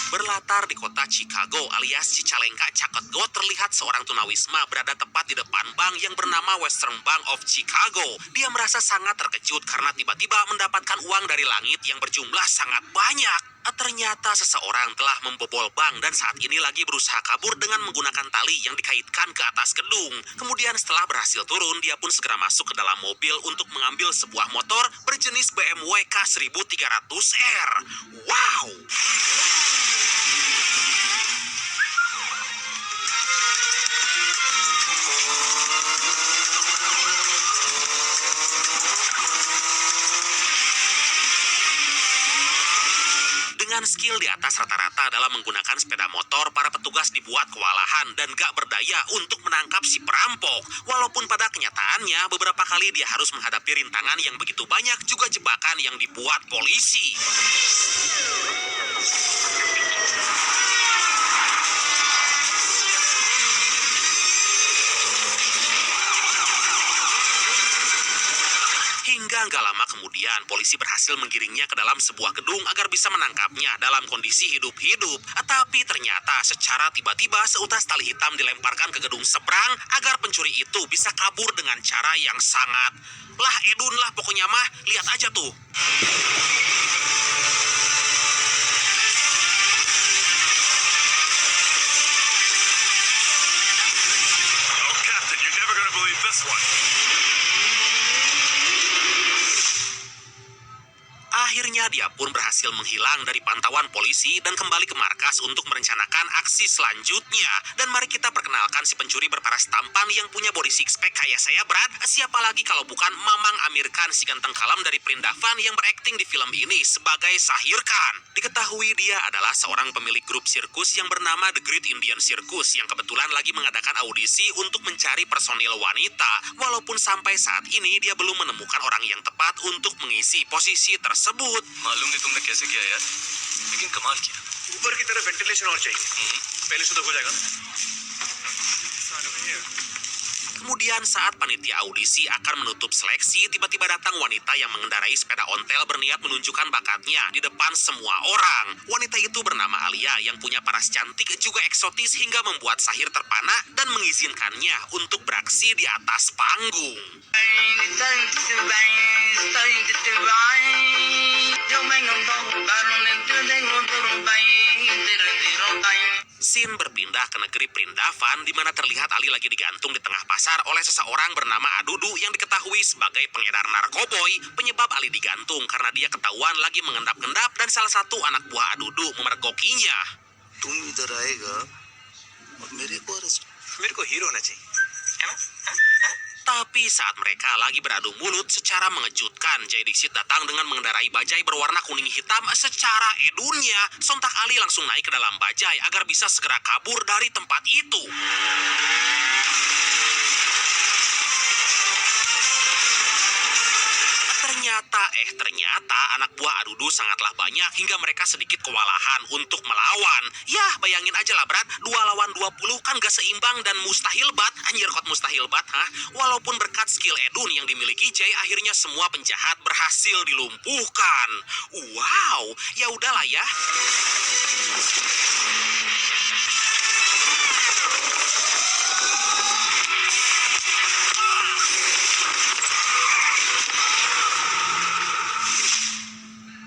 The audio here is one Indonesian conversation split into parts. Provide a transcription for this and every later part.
Berlatar di kota Chicago alias Cicalengka, Caketgo, terlihat seorang tunawisma berada tepat di depan bank yang bernama Western Bank of Chicago. Dia merasa sangat terkejut karena tiba-tiba mendapatkan uang dari langit yang berjumlah sangat banyak. Ternyata seseorang telah membobol bank dan saat ini lagi berusaha kabur dengan menggunakan tali yang dikaitkan ke atas gedung. Kemudian setelah berhasil turun, dia pun segera masuk ke dalam mobil untuk mengambil sebuah motor berjenis BMW K1300R. Wow! Dengan skill di atas rata-rata dalam menggunakan sepeda motor, para petugas dibuat kewalahan dan gak berdaya untuk menangkap si perampok. Walaupun pada kenyataannya beberapa kali dia harus menghadapi rintangan yang begitu banyak, juga jebakan yang dibuat polisi. Hingga nggak lama kemudian, polisi berhasil menggiringnya ke dalam sebuah gedung agar bisa menangkapnya dalam kondisi hidup-hidup. Tapi ternyata secara tiba-tiba seutas tali hitam dilemparkan ke gedung seberang agar pencuri itu bisa kabur dengan cara yang sangat... Lah edun lah pokoknya mah, lihat aja tuh. Oh, Captain, you're never gonna believe this one. Akhirnya dia pun berhasil menghilang dari pantauan polisi dan kembali ke markas untuk merencanakan aksi selanjutnya. Dan mari kita perkenalkan si pencuri berparas tampan yang punya body six pack kayak saya, Brad. Siapa lagi kalau bukan Mamang Amir Khan, si ganteng kalam dari Prindavan yang berakting di film ini sebagai Shahir Khan. Diketahui dia adalah seorang pemilik grup sirkus yang bernama The Great Indian Circus yang kebetulan lagi mengadakan audisi untuk mencari personil wanita. Walaupun sampai saat ini dia belum menemukan orang yang tepat untuk mengisi posisi tersebut. मालूम नहीं तुमने कैसे किया यार, लेकिन कमाल किया. ऊपर की तरफ वेंटिलेशन और चाहिए. पहले से तो हो जाएगा. Kemudian saat panitia audisi akan menutup seleksi, tiba-tiba datang wanita yang mengendarai sepeda ontel berniat menunjukkan bakatnya di depan semua orang. Wanita itu bernama Alia yang punya paras cantik juga eksotis hingga membuat Shahir terpana dan mengizinkannya untuk beraksi di atas panggung. Scene berpindah ke negeri Prindavan di mana terlihat Ali lagi digantung di tengah pasar oleh seseorang bernama Adudu yang diketahui sebagai pengedar narkoboy. Penyebab Ali digantung karena dia ketahuan lagi mengendap-endap dan salah satu anak buah Adudu memergokinya. तुम इधर आएगा और मेरे को हीरो होना चाहिए है ना. Tapi saat mereka lagi beradu mulut, secara mengejutkan Jay Dixit datang dengan mengendarai bajai berwarna kuning hitam. Secara edunnya, sontak Ali langsung naik ke dalam bajai agar bisa segera kabur dari tempat itu. Ternyata anak buah Adudu sangatlah banyak hingga mereka sedikit kewalahan untuk melawan. Yah, bayangin aja lah, Brad, 2 lawan 20 kan gak seimbang dan mustahil bat. Anjir, kot mustahil bat, ha? Walaupun berkat skill edun yang dimiliki Jay, akhirnya semua penjahat berhasil dilumpuhkan. Wow, ya udahlah ya.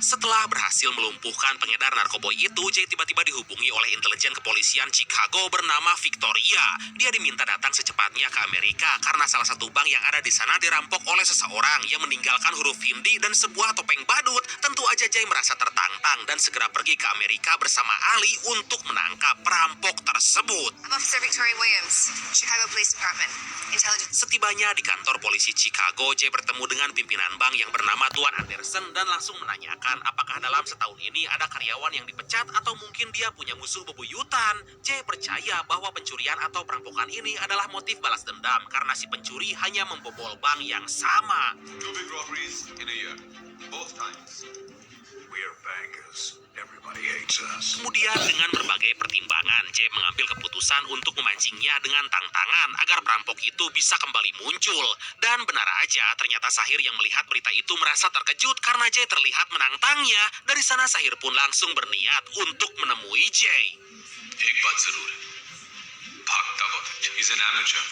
Setelah berhasil melumpuhkan pengedar narkoboy itu, Jay tiba-tiba dihubungi oleh intelijen kepolisian Chicago bernama Victoria. Dia diminta datang secepatnya ke Amerika karena salah satu bank yang ada di sana dirampok oleh seseorang yang meninggalkan huruf Hindi dan sebuah topeng badut. Tentu aja Jay merasa tertantang dan segera pergi ke Amerika bersama Ali untuk menangkap perampok tersebut. I'm Officer Victoria Williams, Chicago Police Department. Intelligence. Setibanya di kantor polisi Chicago, Jay bertemu dengan pimpinan bank yang bernama Tuan Anderson dan langsung menanyakan apakah dalam setahun ini ada karyawan yang dipecat atau mungkin dia punya musuh bebuyutan. Jay percaya bahwa pencurian atau perampokan ini adalah motif balas dendam karena si pencuri hanya membobol bank yang sama. 2 big robberies in a year. Both times. We're bankers. Everybody hates us. Kemudian dengan berbagai pertimbangan, Jay mengambil keputusan keputusan untuk memancingnya dengan tantangan agar perampok itu bisa kembali muncul. Dan benar aja, ternyata Sahir yang melihat berita itu merasa terkejut karena Jay terlihat menantangnya. Dari sana Sahir pun langsung berniat untuk menemui Jay. एक बात जरूर है, भागता बहुत अच्छा। He's an amateur.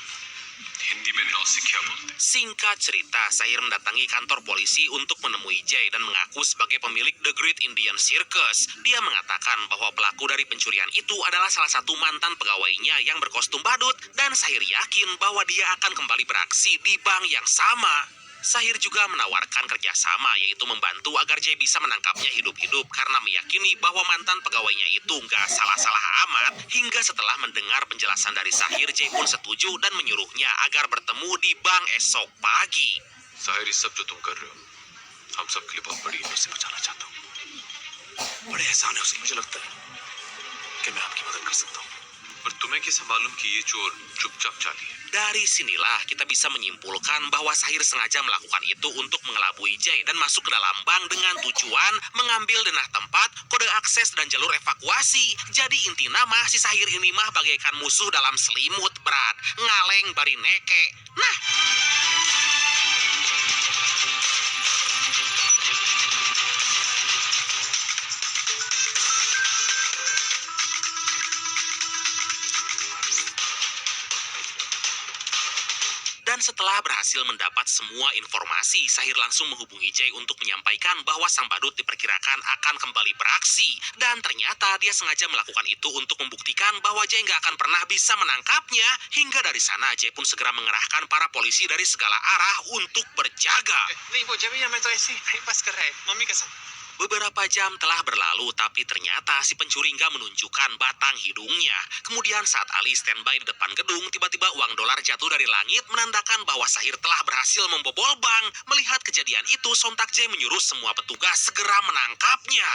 Hindi में नौसिखिया बोलते हैं। Singkat cerita, Sahir mendatangi kantor polisi untuk menemui Jay dan mengaku sebagai pemilik The Great Indian Circus. Dia mengatakan bahwa pelaku dari pencurian itu adalah salah satu mantan pegawainya yang berkostum badut, dan Sahir yakin bahwa dia akan kembali beraksi di bank yang sama. Sahir juga menawarkan kerjasama, yaitu membantu agar Jay bisa menangkapnya hidup-hidup karena meyakini bahwa mantan pegawainya itu nggak salah-salah amat. Hingga setelah mendengar penjelasan dari Sahir, Jay pun setuju dan menyuruhnya agar bertemu di bank esok pagi. Sahir ये सब जो तुम कर रहे हो, हम सब के लिए बहुत बड़ी इज्जत से बचाना चाहता हूँ। बड़े एहसान है उसके, मुझे लगता है कि मैं आपकी मदद कर सकता हूँ। और तुम्हें कैसे मालूम कि ये चोर चुपचाप चाली है? Dari sinilah kita bisa menyimpulkan bahwa Sahir sengaja melakukan itu untuk mengelabui Jay dan masuk ke dalam bank dengan tujuan mengambil denah tempat, kode akses, dan jalur evakuasi. Jadi inti nama si Sahir ini mah bagaikan musuh dalam selimut, Brad. Ngaleng bari neke. Nah, dan setelah berhasil mendapat semua informasi, Sahir langsung menghubungi Jay untuk menyampaikan bahwa sang badut diperkirakan akan kembali beraksi. Dan ternyata dia sengaja melakukan itu untuk membuktikan bahwa Jay nggak akan pernah bisa menangkapnya. Hingga dari sana, Jay pun segera mengerahkan para polisi dari segala arah untuk berjaga. नहीं वो जब मैं तो ऐसे ही time pass कर रहा है मम्मी कसम। Beberapa jam telah berlalu, tapi ternyata si pencuri nggak menunjukkan batang hidungnya. Kemudian saat Ali standby di depan gedung, tiba-tiba uang dolar jatuh dari langit, menandakan bahwa Sahir telah berhasil membobol bank. Melihat kejadian itu, sontak Jay menyuruh semua petugas segera menangkapnya.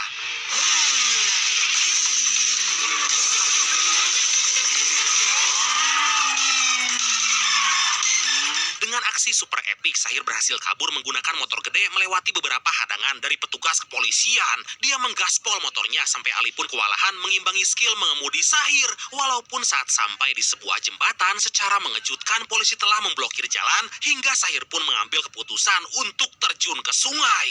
Dengan aksi super epik, Sahir berhasil kabur menggunakan motor gede melewati beberapa hadangan dari petugas kepolisian. Dia menggaspol motornya sampai Ali pun kewalahan mengimbangi skill mengemudi Sahir. Walaupun saat sampai di sebuah jembatan, secara mengejutkan polisi telah memblokir jalan hingga Sahir pun mengambil keputusan untuk terjun ke sungai.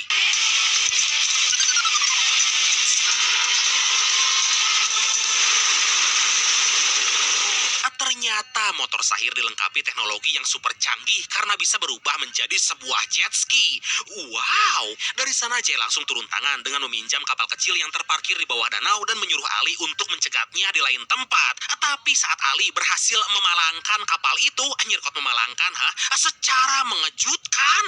Ternyata motor Sahir dilengkapi teknologi yang super canggih karena bisa berubah menjadi sebuah jet ski. Wow! Dari sana Jay langsung turun tangan dengan meminjam kapal kecil yang terparkir di bawah danau dan menyuruh Ali untuk mencegatnya di lain tempat. Tapi saat Ali berhasil memalangkan kapal itu, nyirkot memalangkan, secara mengejutkan,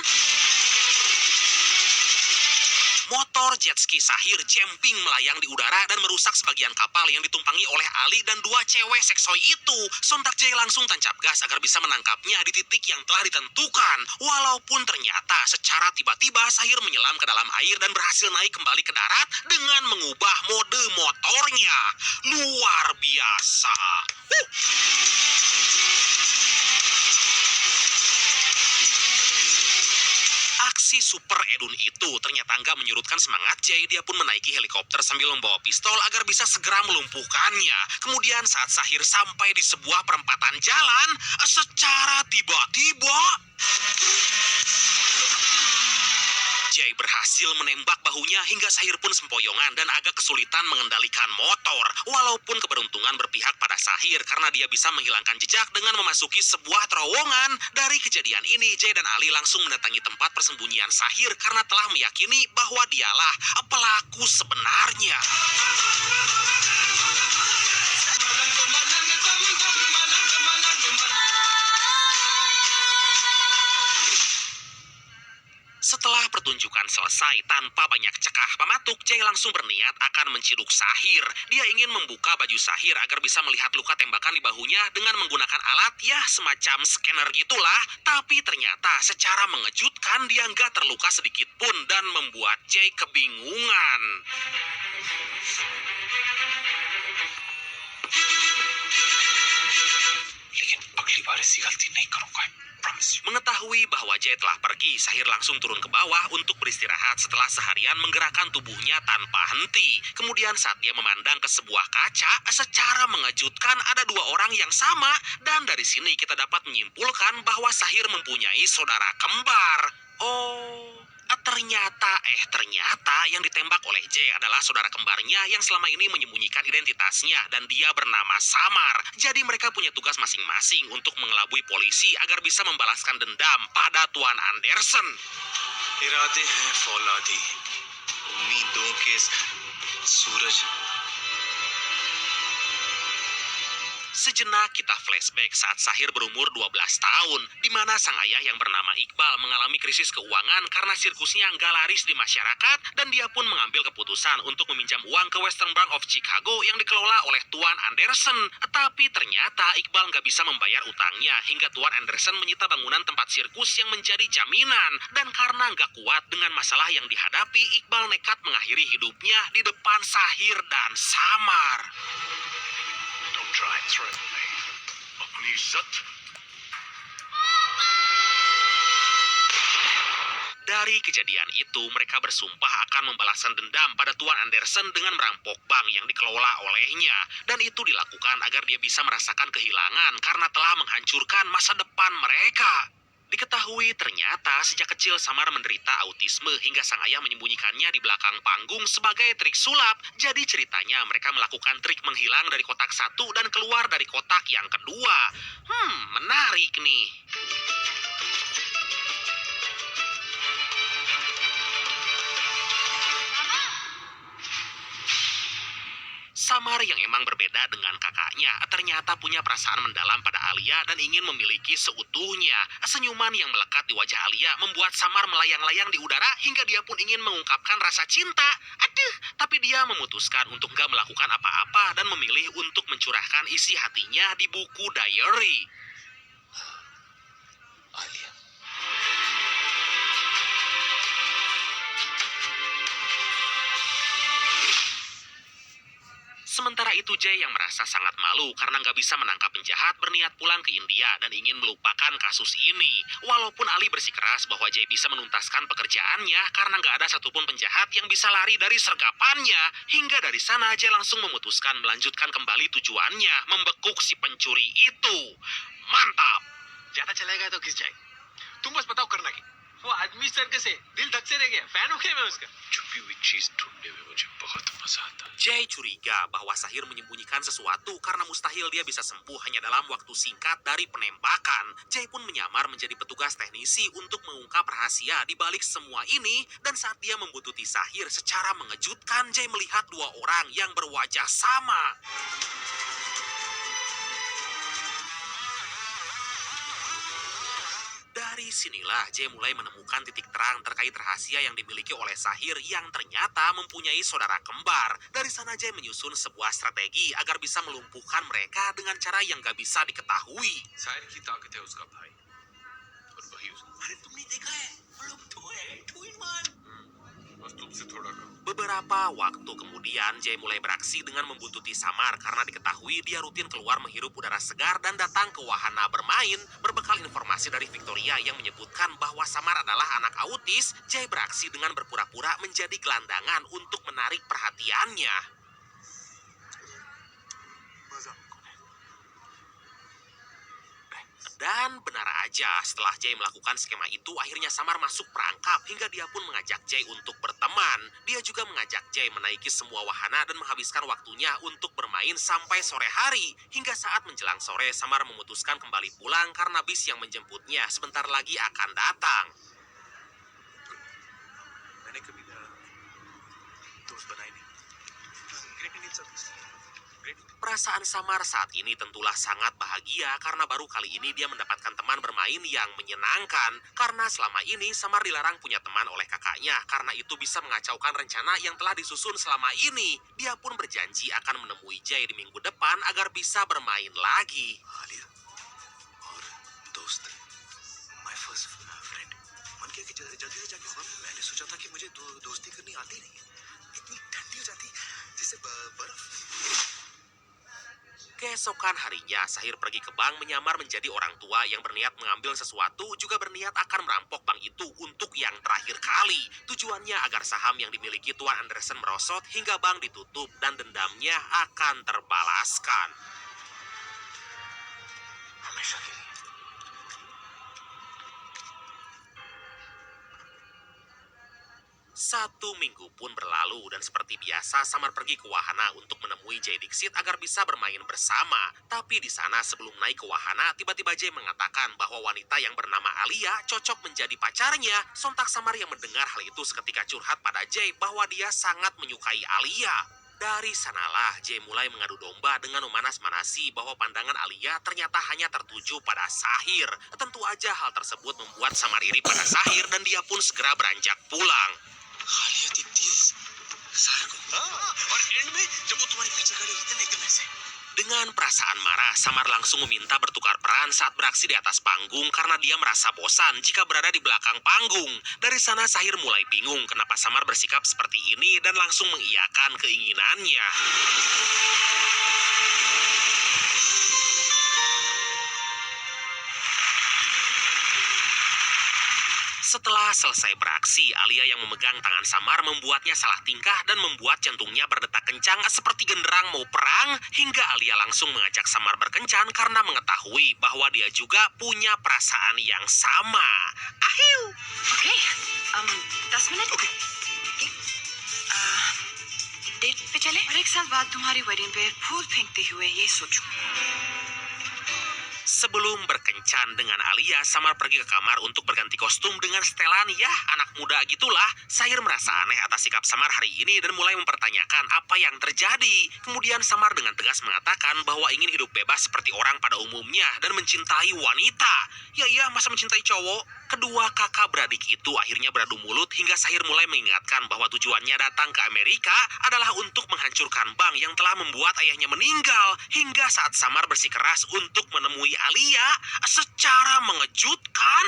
motor jet ski Sahir jumping melayang di udara dan merusak sebagian kapal yang ditumpangi oleh Ali dan dua cewek seksoi itu. Sontak Jay langsung tancap gas agar bisa menangkapnya di titik yang telah ditentukan. Walaupun ternyata secara tiba-tiba Sahir menyelam ke dalam air dan berhasil naik kembali ke darat dengan mengubah mode motornya. Luar biasa. Aksi super edun itu ternyata nggak menyurutkan semangat Jay. Dia pun menaiki helikopter sambil membawa pistol agar bisa segera melumpuhkannya. Kemudian saat Sahir sampai di sebuah perempatan jalan, secara tiba-tiba Jay berhasil menembak bahunya hingga Sahir pun sempoyongan dan agak kesulitan mengendalikan motor. Walaupun keberuntungan berpihak pada Sahir karena dia bisa menghilangkan jejak dengan memasuki sebuah terowongan. Dari kejadian ini, Jay dan Ali langsung mendatangi tempat persembunyian Sahir karena telah meyakini bahwa dialah pelaku sebenarnya. Setelah pertunjukan selesai, tanpa banyak cekah pamatuk, Jay langsung berniat akan menciduk Sahir. Dia ingin membuka baju Sahir agar bisa melihat luka tembakan di bahunya dengan menggunakan alat, ya semacam scanner gitulah. Tapi ternyata secara mengejutkan dia nggak terluka sedikit pun dan membuat Jay kebingungan. लेकिन अगली बार ऐसी गलती नहीं करूंगा, I promise you. Mengetahui bahwa Jay Jay telah pergi, Sahir langsung turun ke bawah untuk beristirahat setelah seharian menggerakkan tubuhnya tanpa henti. Kemudian saat dia memandang ke sebuah kaca, secara mengejutkan ada dua orang yang sama. Dan dari sini kita dapat menyimpulkan bahwa Sahir mempunyai saudara kembar. Ternyata yang ditembak oleh Jay adalah saudara kembarnya yang selama ini menyembunyikan identitasnya dan dia bernama Samar. Jadi mereka punya tugas masing-masing untuk mengelabui polisi agar bisa membalaskan dendam pada Tuan Anderson. इरादे हैं फौलादी उम्मीदों के सूरज. Sejenak kita flashback saat Sahir berumur 12 tahun, di mana sang ayah yang bernama Iqbal mengalami krisis keuangan karena sirkusnya nggak laris di masyarakat, dan dia pun mengambil keputusan untuk meminjam uang ke Western Bank of Chicago yang dikelola oleh Tuan Anderson. Tapi ternyata Iqbal nggak bisa membayar utangnya hingga Tuan Anderson menyita bangunan tempat sirkus yang menjadi jaminan. Dan karena nggak kuat dengan masalah yang dihadapi, Iqbal nekat mengakhiri hidupnya di depan Sahir dan Samar. Don't try and threaten me. अपनी इज्जत. Dari kejadian itu, mereka bersumpah akan membalaskan dendam pada Tuan Anderson dengan merampok bank yang dikelola olehnya. Dan itu dilakukan agar dia bisa merasakan kehilangan karena telah menghancurkan masa depan mereka. Diketahui ternyata sejak kecil Samar menderita autisme hingga sang ayah menyembunyikannya di belakang panggung sebagai trik sulap. Jadi ceritanya mereka melakukan trik menghilang dari kotak satu dan keluar dari kotak yang kedua. Menarik nih. Samar yang emang berbeda dengan kakaknya ternyata punya perasaan mendalam pada Alia dan ingin memiliki seutuhnya. Senyuman yang melekat di wajah Alia membuat Samar melayang-layang di udara hingga dia pun ingin mengungkapkan rasa cinta. Tapi dia memutuskan untuk gak melakukan apa-apa dan memilih untuk mencurahkan isi hatinya di buku diary. Alia. Sementara itu Jay yang merasa sangat malu karena nggak bisa menangkap penjahat berniat pulang ke India dan ingin melupakan kasus ini. Walaupun Ali bersikeras bahwa Jay bisa menuntaskan pekerjaannya karena nggak ada satupun penjahat yang bisa lari dari sergapannya. Hingga dari sana Jay langsung memutuskan melanjutkan kembali tujuannya, membekuk si pencuri itu. Mantap! ज्यादा चलेगा तो किस जाएगा? तुम बस बताओ करना क्या? वो आदमी सर कैसे दिल धक से रह गया. फैन हो गया मैं उसका. छुपी हुई चीज ढूंढने में मुझे बहुत मजा आता है. Jay curiga bahwa Sahir menyembunyikan sesuatu karena mustahil dia bisa sembuh hanya dalam waktu singkat dari penembakan. Jay pun menyamar menjadi petugas teknisi untuk mengungkap rahasia di balik semua ini. Dan saat dia membuntuti Sahir secara mengejutkan, Jay melihat dua orang yang berwajah sama. Dari sinilah Jay mulai menemukan titik terang terkait rahasia yang dimiliki oleh Sahir yang ternyata mempunyai saudara kembar. Dari sana Jay menyusun sebuah strategi agar bisa melumpuhkan mereka dengan cara yang gak bisa diketahui. शायर की ताकत है उसका भाई और वही उसका. अरे तुमने देखा है मतलब टू इन वन. बस तुमसे थोड़ा कम. Beberapa waktu kemudian Jay mulai beraksi dengan membuntuti Samar karena diketahui dia rutin keluar menghirup udara segar dan datang ke wahana bermain. Berbekal informasi dari Victoria yang menyebutkan bahwa Samar adalah anak autis, Jay beraksi dengan berpura-pura menjadi gelandangan untuk menarik perhatiannya. Dan benar aja, setelah Jay melakukan skema itu, akhirnya Samar masuk perangkap hingga dia pun mengajak Jay untuk berteman. Dia juga mengajak Jay menaiki semua wahana dan menghabiskan waktunya untuk bermain sampai sore hari. Hingga saat menjelang sore, Samar memutuskan kembali pulang karena bis yang menjemputnya sebentar lagi akan datang. मैंने कभी दोस्त बनाए नहीं. Great Indian service. Perasaan Samar saat ini tentulah sangat bahagia karena baru kali ini dia mendapatkan teman bermain yang menyenangkan. Karena selama ini Samar dilarang punya teman oleh kakaknya karena itu bisa mengacaukan rencana yang telah disusun selama ini. Dia pun berjanji akan menemui Jay di minggu depan agar bisa bermain lagi. Alia और दोस्त my first friend. मन किया कि जल्दी से जाके होगा. मैंने सोचा था कि मुझे दोस्ती करनी आती नहीं है. इतनी ठंडी हो जाती जैसे बर्फ. Keesokan harinya, Sahir pergi ke bank menyamar menjadi orang tua yang berniat mengambil sesuatu, juga berniat akan merampok bank itu untuk yang terakhir kali. Tujuannya agar saham yang dimiliki Tuan Anderson merosot hingga bank ditutup dan dendamnya akan terbalaskan. हमेशा के लिए। Satu minggu pun berlalu dan seperti biasa Samar pergi ke wahana untuk menemui Jay Dixit agar bisa bermain bersama. Tapi di sana sebelum naik ke wahana, tiba-tiba Jay mengatakan bahwa wanita yang bernama Alia cocok menjadi pacarnya. Sontak Samar yang mendengar hal itu seketika curhat pada Jay bahwa dia sangat menyukai Alia. Dari sanalah Jay mulai mengadu domba dengan memanas-manasi bahwa pandangan Alia ternyata hanya tertuju pada Sahir. Tentu aja hal tersebut membuat Samar iri pada Sahir dan dia pun segera beranjak pulang. हालिया दिखती है सारा को और एंड में जब वो तुम्हारे पीछे खड़ी रहती है एकदम ऐसे Dengan perasaan marah, Samar langsung meminta bertukar peran saat beraksi di atas panggung karena dia merasa bosan jika berada di belakang panggung. Dari sana Sahir mulai bingung kenapa Samar bersikap seperti ini dan langsung mengiyakan keinginannya. Setelah selesai beraksi, Alia yang memegang tangan Samar membuatnya salah tingkah dan membuat jantungnya berdetak kencang seperti genderang mau perang, hingga Alia langsung mengajak Samar berkencan karena mengetahui bahwa dia juga punya perasaan yang sama. Ahiu! Okay. 10 minute okay date पे चले और एक साल बाद तुम्हारी वेडिंग पे फूल फेंकते हुए ये सोचो. Sebelum berkencan dengan Alia, Samar pergi ke kamar untuk berganti kostum dengan setelan, ya anak muda gitulah. Sahir merasa aneh atas sikap Samar hari ini dan mulai mempertanyakan apa yang terjadi. Kemudian Samar dengan tegas mengatakan bahwa ingin hidup bebas seperti orang pada umumnya dan mencintai wanita. Ya, masa mencintai cowok? Kedua kakak beradik itu akhirnya beradu mulut hingga Sahir mulai mengingatkan bahwa tujuannya datang ke Amerika adalah untuk menghancurkan bank yang telah membuat ayahnya meninggal. Hingga saat Samar bersikeras untuk menemui Alia, secara mengejutkan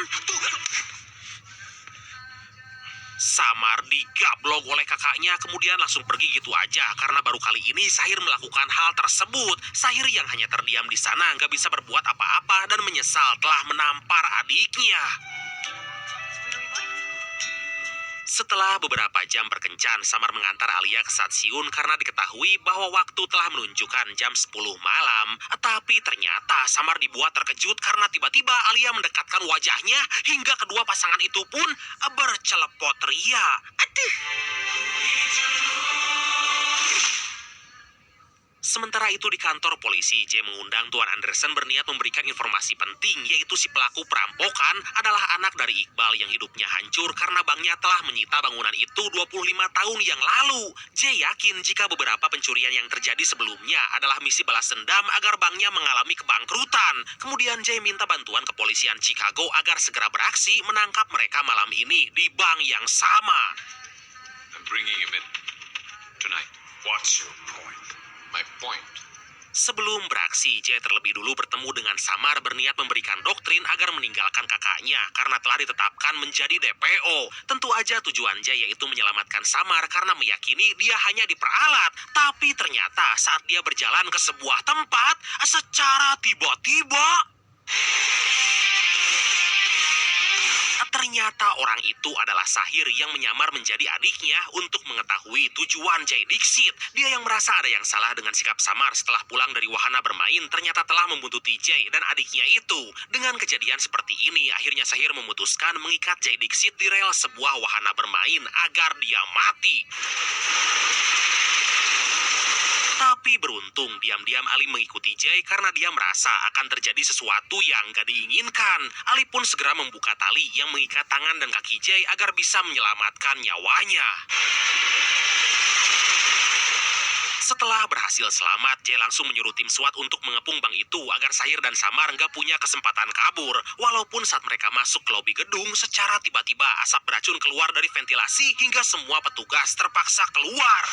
Samar digablok oleh kakaknya, kemudian langsung pergi gitu aja karena baru kali ini Sahir melakukan hal tersebut. Sahir yang hanya terdiam di sana nggak bisa berbuat apa-apa dan menyesal telah menampar adiknya. Setelah beberapa jam berkencan, Samar mengantar Alia ke stasiun karena diketahui bahwa waktu telah menunjukkan jam 10 malam. Tapi ternyata Samar dibuat terkejut karena tiba-tiba Alia mendekatkan wajahnya hingga kedua pasangan itu pun bercelepot ria. Aduh! Sementara itu di kantor polisi, Jay mengundang Tuan Anderson berniat memberikan informasi penting, yaitu si pelaku perampokan adalah anak dari Iqbal yang hidupnya hancur karena banknya telah menyita bangunan itu 25 tahun yang lalu. Jay yakin jika beberapa pencurian yang terjadi sebelumnya adalah misi balas dendam agar banknya mengalami kebangkrutan. Kemudian Jay minta bantuan kepolisian Chicago agar segera beraksi menangkap mereka malam ini di bank yang sama. I'm bringing him in tonight. What's your point? My point. Sebelum beraksi, Jay terlebih dulu bertemu dengan Samar berniat memberikan doktrin agar meninggalkan kakaknya karena telah ditetapkan menjadi DPO. Tentu aja tujuan Jay yaitu menyelamatkan Samar karena meyakini dia hanya diperalat. Tapi ternyata saat dia berjalan ke sebuah tempat, secara tiba-tiba ternyata orang itu adalah Sahir yang menyamar menjadi adiknya untuk mengetahui tujuan Jay Dixit. Dia yang merasa ada yang salah dengan sikap Samar setelah pulang dari wahana bermain ternyata telah membuntuti Jay dan adiknya itu. Dengan kejadian seperti ini, akhirnya Sahir memutuskan mengikat Jay Dixit di rel sebuah wahana bermain agar dia mati. Tapi beruntung, diam-diam Ali mengikuti Jay karena dia merasa akan terjadi sesuatu yang gak diinginkan. Ali pun segera membuka tali yang mengikat tangan dan kaki Jay agar bisa menyelamatkan nyawanya. Setelah berhasil selamat, Jay langsung menyuruh tim SWAT untuk mengepung bank itu agar Sahir dan Samar nggak punya kesempatan kabur. Walaupun saat mereka masuk ke lobi gedung, secara tiba-tiba asap beracun keluar dari ventilasi hingga semua petugas terpaksa keluar.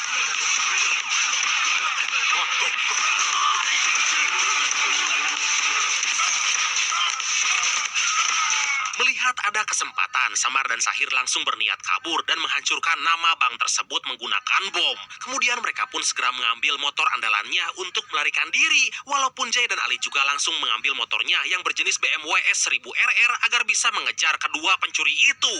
Melihat ada kesempatan, pengejaran, Samar dan Sahir langsung berniat kabur dan menghancurkan nama bank tersebut menggunakan bom. Kemudian mereka pun segera mengambil motor andalannya untuk melarikan diri, walaupun Jay dan Ali juga langsung mengambil motornya yang berjenis BMW S1000RR agar bisa mengejar kedua pencuri itu.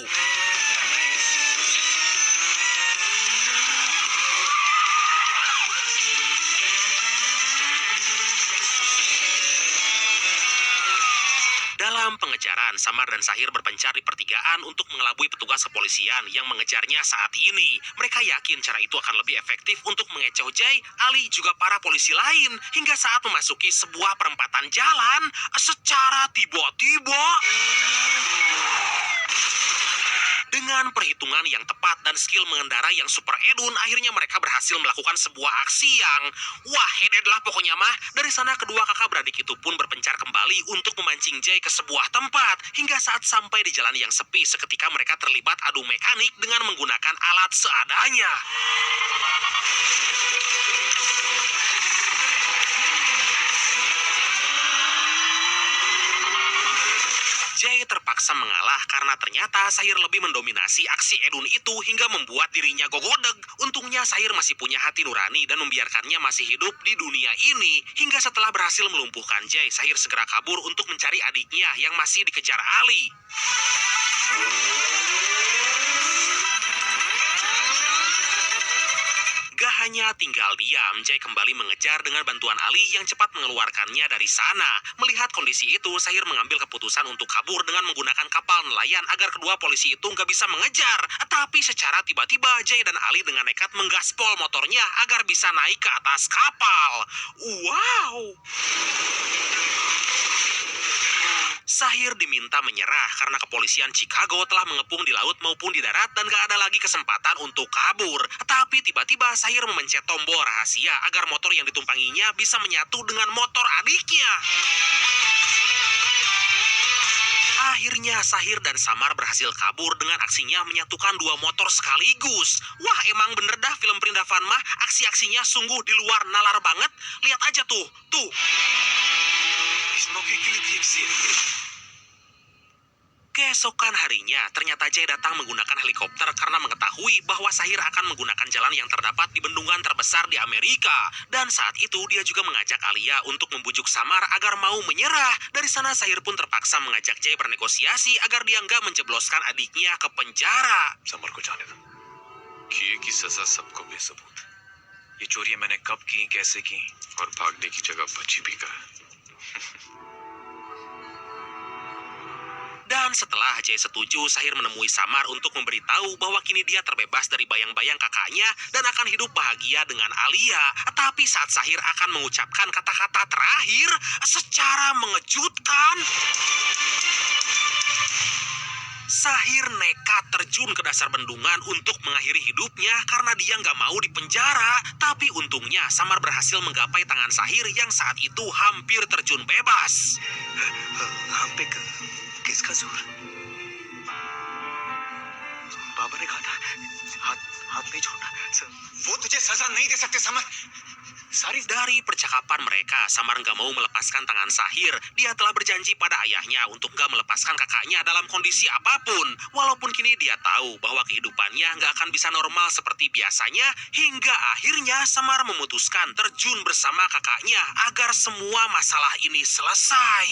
Dalam pengejaran, Samar dan Sahir berpencar di pertigaan untuk mengelabui petugas kepolisian yang mengejarnya saat ini. Mereka yakin cara itu akan lebih efektif untuk mengecoh Jay, Ali, juga para polisi lain. Hingga saat memasuki sebuah perempatan jalan, secara tiba-tiba dengan perhitungan yang tepat dan skill mengendara yang super edun, akhirnya mereka berhasil melakukan sebuah aksi yang wah, headed lah pokoknya mah. Dari sana kedua kakak beradik itu pun berpencar kembali untuk memancing Jay ke sebuah tempat. Hingga saat sampai di jalan yang sepi, seketika mereka terlibat adu mekanik dengan menggunakan alat seadanya. Jay terpaksa mengalah karena ternyata Sahir lebih mendominasi aksi edun itu hingga membuat dirinya gogodeg. Untungnya Sahir masih punya hati nurani dan membiarkannya masih hidup di dunia ini. Hingga setelah berhasil melumpuhkan Jay, Sahir segera kabur untuk mencari adiknya yang masih dikejar Ali. Gak hanya tinggal diam, Jay kembali mengejar dengan bantuan Ali yang cepat mengeluarkannya dari sana. Melihat kondisi itu, Sahir mengambil keputusan untuk kabur dengan menggunakan kapal nelayan agar kedua polisi itu nggak bisa mengejar. Tapi secara tiba-tiba, Jay dan Ali dengan nekat menggaspol motornya agar bisa naik ke atas kapal. Wow! Sahir diminta menyerah karena kepolisian Chicago telah mengepung di laut maupun di darat dan gak ada lagi kesempatan untuk kabur. Tapi tiba-tiba Sahir memencet tombol rahasia agar motor yang ditumpanginya bisa menyatu dengan motor adiknya. Akhirnya Sahir dan Samar berhasil kabur dengan aksinya menyatukan dua motor sekaligus. Wah, emang bener dah film Prindavan mah, aksi-aksinya sungguh di luar nalar banget. Lihat aja tuh. इस मौके के लिए भी एक शेर Keesokan harinya, ternyata Jay datang menggunakan helikopter karena mengetahui bahwa Sahir akan menggunakan jalan yang terdapat di bendungan terbesar di Amerika. Dan saat itu dia juga mengajak Alia untuk membujuk Samar agar mau menyerah. Dari sana Sahir pun terpaksa mengajak Jay bernegosiasi agar dia nggak menjebloskan adiknya ke penjara. Summer को जाने दो। किए की सजा सबको बेसबूत। ये चोरियां मैंने कब की, कैसे की और भागने की जगह बची भी कहा। Dan setelah Jay setuju, Sahir menemui Samar untuk memberitahu bahwa kini dia terbebas dari bayang-bayang kakaknya dan akan hidup bahagia dengan Alia. Tapi saat Sahir akan mengucapkan kata-kata terakhir, secara mengejutkan, Sahir nekat terjun ke dasar bendungan untuk mengakhiri hidupnya karena dia nggak mau dipenjara. Tapi untungnya Samar berhasil menggapai tangan Sahir yang saat itu hampir terjun bebas. हम पे किसका जोर? बाबा ने कहा था हाथ हाथ नहीं छोड़ना। वो तुझे सजा नहीं दे सकते summer. Dari percakapan mereka, Samar nggak mau melepaskan tangan Sahir. Dia telah berjanji pada ayahnya untuk nggak melepaskan kakaknya dalam kondisi apapun. Walaupun kini dia tahu bahwa kehidupannya nggak akan bisa normal seperti biasanya, hingga akhirnya Samar memutuskan terjun bersama kakaknya agar semua masalah ini selesai.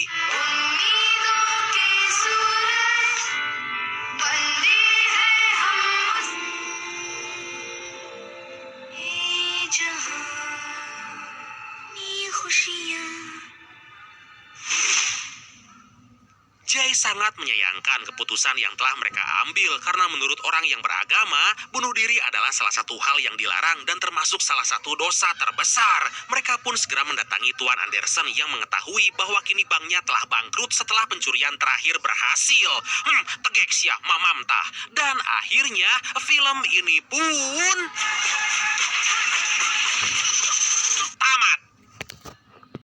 Jay sangat menyayangkan keputusan yang telah mereka ambil karena menurut orang yang beragama, bunuh diri adalah salah satu hal yang dilarang dan termasuk salah satu dosa terbesar. Mereka pun segera mendatangi Tuan Anderson yang mengetahui bahwa kini banknya telah bangkrut setelah pencurian terakhir berhasil. Tegek sia mamam tah. Dan akhirnya film ini pun